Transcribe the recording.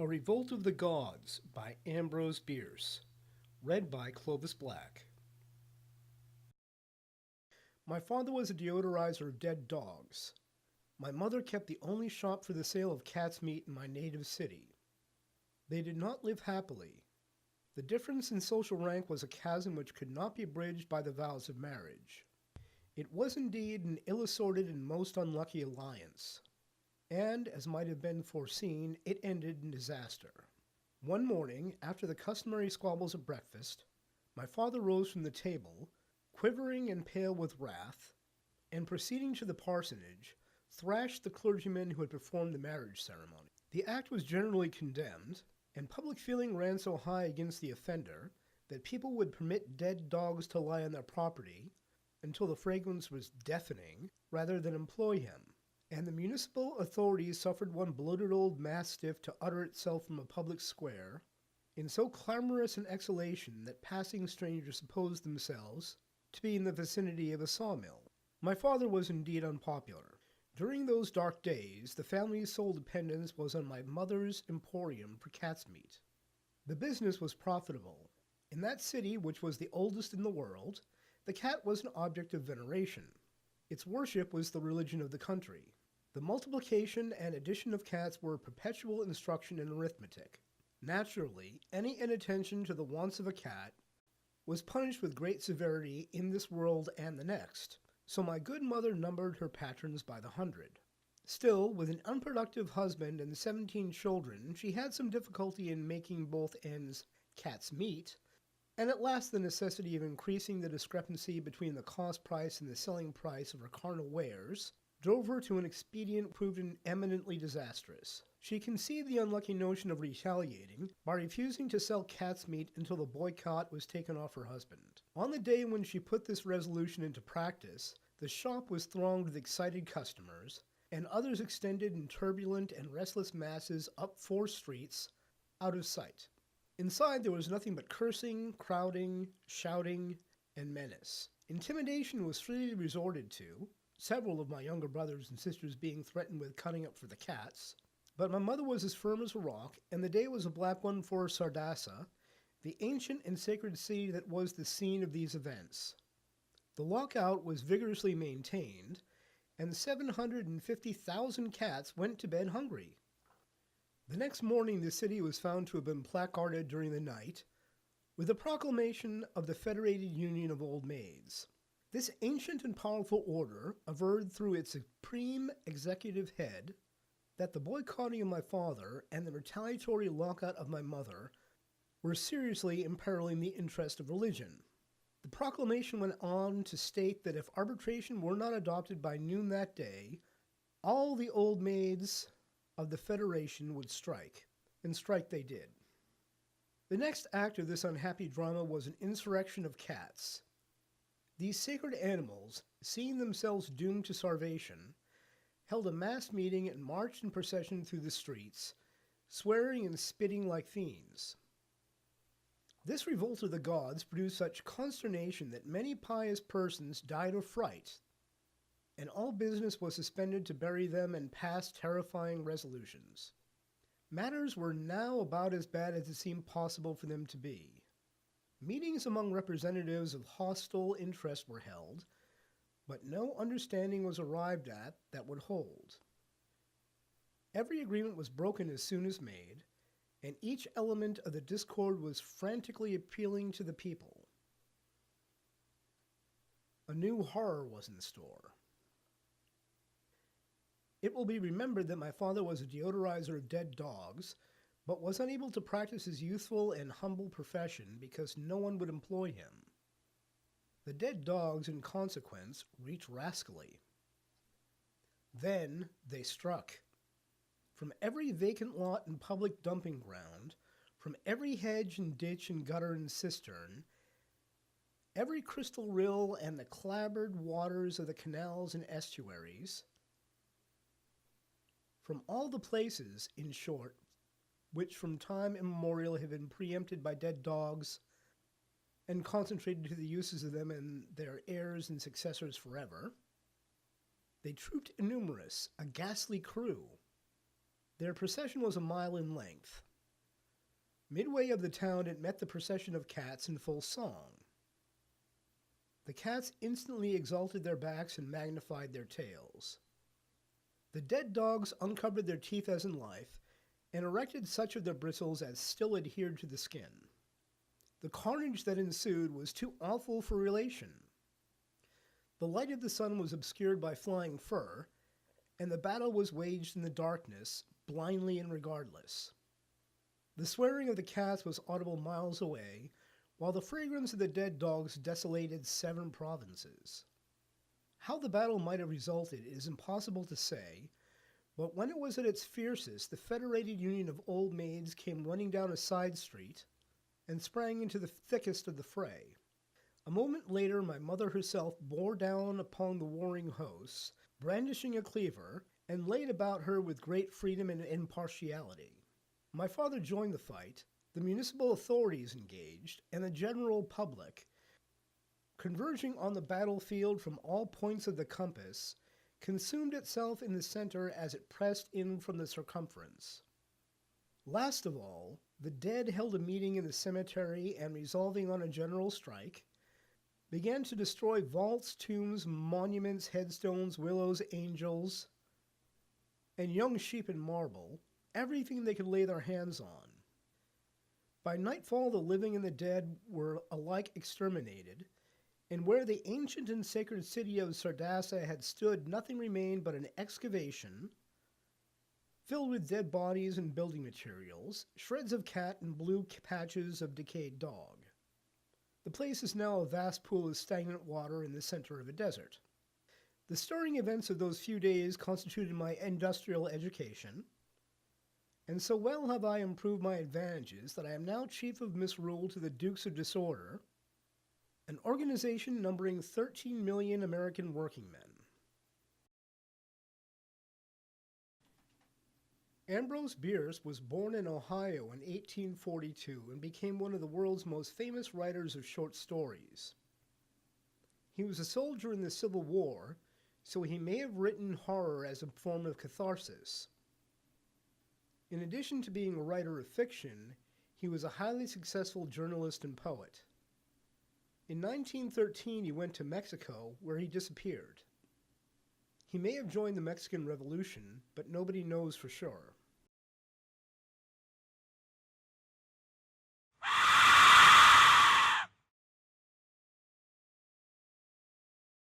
A Revolt of the Gods by Ambrose Bierce. Read by Clovis Black. My father was a deodorizer of dead dogs. My mother kept the only shop for the sale of cat's meat in my native city. They did not live happily. The difference in social rank was a chasm which could not be bridged by the vows of marriage. It was indeed an ill-assorted and most unlucky alliance. And, as might have been foreseen, it ended in disaster. One morning, after the customary squabbles at breakfast, my father rose from the table, quivering and pale with wrath, and proceeding to the parsonage, thrashed the clergyman who had performed the marriage ceremony. The act was generally condemned, and public feeling ran so high against the offender that people would permit dead dogs to lie on their property until the fragrance was deafening, rather than employ him. And the municipal authorities suffered one bloated old mastiff to utter itself from a public square in so clamorous an exhalation that passing strangers supposed themselves to be in the vicinity of a sawmill. My father was indeed unpopular. During those dark days, the family's sole dependence was on my mother's emporium for cat's meat. The business was profitable. In that city, which was the oldest in the world, the cat was an object of veneration. Its worship was the religion of the country. The multiplication and addition of cats were perpetual instruction in arithmetic. Naturally, any inattention to the wants of a cat was punished with great severity in this world and the next, so my good mother numbered her patrons by the 100. Still, with an unproductive husband and 17 children, she had some difficulty in making both ends cat's meat, and at last the necessity of increasing the discrepancy between the cost price and the selling price of her carnal wares drove her to an expedient proven eminently disastrous. She conceived the unlucky notion of retaliating by refusing to sell cat's meat until the boycott was taken off her husband. On the day when she put this resolution into practice, the shop was thronged with excited customers, and others extended in turbulent and restless masses up 4 streets, out of sight. Inside there was nothing but cursing, crowding, shouting, and menace. Intimidation was freely resorted to, several of my younger brothers and sisters being threatened with cutting up for the cats. But my mother was as firm as a rock, and the day was a black one for Sardasa, the ancient and sacred city that was the scene of these events. The lockout was vigorously maintained, and 750,000 cats went to bed hungry. The next morning the city was found to have been placarded during the night with a proclamation of the Federated Union of Old Maids. This ancient and powerful order averred through its supreme executive head that the boycotting of my father and the retaliatory lockout of my mother were seriously imperiling the interest of religion. The proclamation went on to state that if arbitration were not adopted by noon that day, all the old maids of the Federation would strike, and strike they did. The next act of this unhappy drama was an insurrection of cats. These sacred animals, seeing themselves doomed to starvation, held a mass meeting and marched in procession through the streets, swearing and spitting like fiends. This revolt of the gods produced such consternation that many pious persons died of fright, and all business was suspended to bury them and pass terrifying resolutions. Matters were now about as bad as it seemed possible for them to be. Meetings among representatives of hostile interests were held, but no understanding was arrived at that would hold. Every agreement was broken as soon as made, and each element of the discord was frantically appealing to the people. A new horror was in store. It will be remembered that my father was a deodorizer of dead dogs, but was unable to practice his youthful and humble profession because no one would employ him. The dead dogs, in consequence, reeked rascally. Then they struck. From every vacant lot and public dumping ground, from every hedge and ditch and gutter and cistern, every crystal rill and the clabbered waters of the canals and estuaries, from all the places, in short, which from time immemorial have been preempted by dead dogs and concentrated to the uses of them and their heirs and successors forever, they trooped innumerous, a ghastly crew. Their procession was a mile in length. Midway of the town, it met the procession of cats in full song. The cats instantly exalted their backs and magnified their tails. The dead dogs uncovered their teeth as in life, and erected such of their bristles as still adhered to the skin. The carnage that ensued was too awful for relation. The light of the sun was obscured by flying fur, and the battle was waged in the darkness, blindly and regardless. The swearing of the cats was audible miles away, while the fragrance of the dead dogs desolated 7 provinces. How the battle might have resulted is impossible to say, but when it was at its fiercest, the Federated Union of Old Maids came running down a side street and sprang into the thickest of the fray. A moment later, my mother herself bore down upon the warring hosts, brandishing a cleaver, and laid about her with great freedom and impartiality. My father joined the fight, the municipal authorities engaged, and the general public, converging on the battlefield from all points of the compass, consumed itself in the center as it pressed in from the circumference. Last of all, the dead held a meeting in the cemetery and, resolving on a general strike, began to destroy vaults, tombs, monuments, headstones, willows, angels, and young sheep in marble, everything they could lay their hands on. By nightfall, the living and the dead were alike exterminated, and where the ancient and sacred city of Sardasa had stood, nothing remained but an excavation filled with dead bodies and building materials, shreds of cat and blue patches of decayed dog. The place is now a vast pool of stagnant water in the center of a desert. The stirring events of those few days constituted my industrial education, and so well have I improved my advantages that I am now chief of misrule to the Dukes of Disorder, an organization numbering 13 million American working men. Ambrose Bierce was born in Ohio in 1842 and became one of the world's most famous writers of short stories. He was a soldier in the Civil War, so he may have written horror as a form of catharsis. In addition to being a writer of fiction, he was a highly successful journalist and poet. In 1913, he went to Mexico, where he disappeared. He may have joined the Mexican Revolution, but nobody knows for sure.